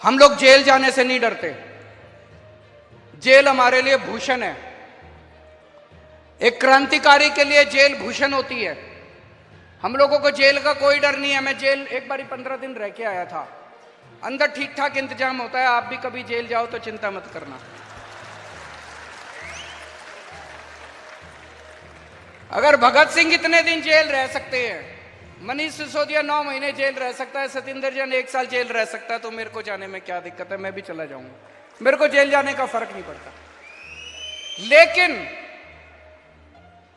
हम लोग जेल जाने से नहीं डरते। जेल हमारे लिए भूषण है। एक क्रांतिकारी के लिए जेल भूषण होती है। हम लोगों को जेल का कोई डर नहीं है। मैं जेल एक बारी 15 दिन रह के आया था। अंदर ठीक ठाक इंतजाम होता है। आप भी कभी जेल जाओ तो चिंता मत करना। अगर भगत सिंह इतने दिन जेल रह सकते हैं, मनीष सिसोदिया 9 महीने जेल रह सकता है, सतिंदर जैन 1 साल जेल रह सकता है, तो मेरे को जाने में क्या दिक्कत है? मैं भी चला जाऊंगा। मेरे को जेल जाने का फर्क नहीं पड़ता। लेकिन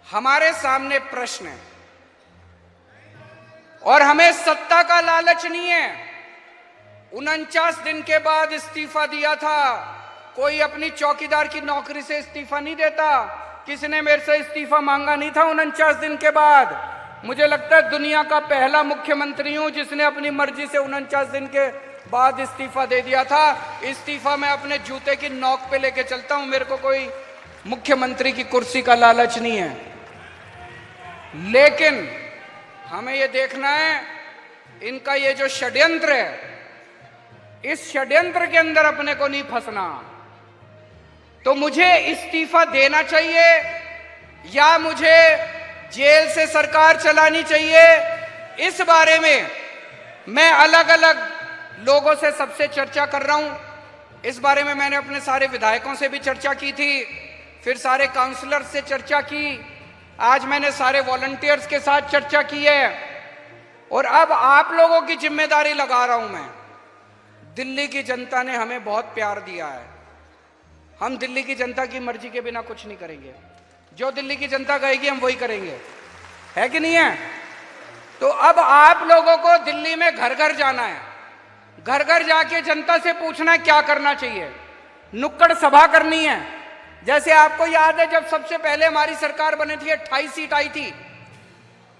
हमारे सामने प्रश्न है और हमें सत्ता का लालच नहीं है। 49 दिन के बाद इस्तीफा दिया था। कोई अपनी चौकीदार की नौकरी से इस्तीफा नहीं देता। किसी ने मेरे से इस्तीफा मांगा नहीं था 49 दिन के बाद। मुझे लगता है दुनिया का पहला मुख्यमंत्री हूं जिसने अपनी मर्जी से 49 दिन के बाद इस्तीफा दे दिया था। इस्तीफा मैं अपने जूते की नोक पे लेके चलता हूं। मेरे को कोई मुख्यमंत्री की कुर्सी का लालच नहीं है। लेकिन हमें यह देखना है इनका ये जो षड्यंत्र है, इस षड्यंत्र के अंदर अपने को नहीं फंसना। तो मुझे इस्तीफा देना चाहिए या मुझे जेल से सरकार चलानी चाहिए? इस बारे में मैं अलग अलग लोगों से सबसे चर्चा कर रहा हूं। इस बारे में मैंने अपने सारे विधायकों से भी चर्चा की थी, फिर सारे काउंसलर से चर्चा की, आज मैंने सारे वॉलंटियर्स के साथ चर्चा की है और अब आप लोगों की जिम्मेदारी लगा रहा हूं मैं। दिल्ली की जनता ने हमें बहुत प्यार दिया है। हम दिल्ली की जनता की मर्जी के बिना कुछ नहीं करेंगे। जो दिल्ली की जनता कहेगी हम वही करेंगे, है कि नहीं है? तो अब आप लोगों को दिल्ली में घर घर जाना है। घर घर जाके जनता से पूछना है क्या करना चाहिए। नुक्कड़ सभा करनी है। जैसे आपको याद है जब सबसे पहले हमारी सरकार बनी थी 28 सीट आई थी।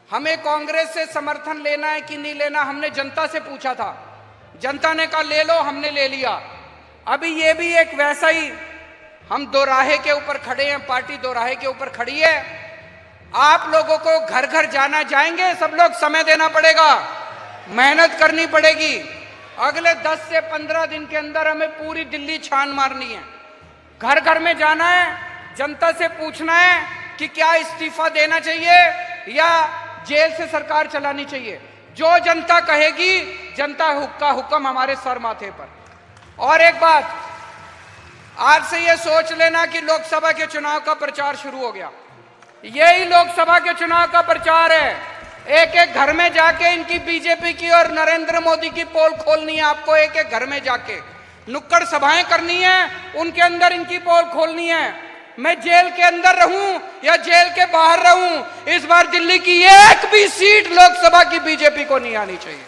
हमें कांग्रेस से समर्थन लेना है कि नहीं लेना, हमने जनता से पूछा था। जनता ने कहा ले लो, हमने ले लिया। अभी ये भी एक वैसा ही, हम दोराहे के ऊपर खड़े हैं, पार्टी दोराहे के ऊपर खड़ी है। आप लोगों को घर घर जाना, जाएंगे सब लोग, समय देना पड़ेगा, मेहनत करनी पड़ेगी। अगले 10 से 15 दिन के अंदर हमें पूरी दिल्ली छान मारनी है। घर घर में जाना है, जनता से पूछना है कि क्या इस्तीफा देना चाहिए या जेल से सरकार चलानी चाहिए। जो जनता कहेगी, जनता का हुक्म हमारे सर माथे पर। और एक बात, आज से ये सोच लेना कि लोकसभा के चुनाव का प्रचार शुरू हो गया। यही लोकसभा के चुनाव का प्रचार है। एक एक घर में जाके इनकी बीजेपी की और नरेंद्र मोदी की पोल खोलनी है। आपको एक एक घर में जाके नुक्कड़ सभाएं करनी है, उनके अंदर इनकी पोल खोलनी है। मैं जेल के अंदर रहूं या जेल के बाहर रहूं, इस बार दिल्ली की एक भी सीट लोकसभा की बीजेपी को नहीं आनी चाहिए।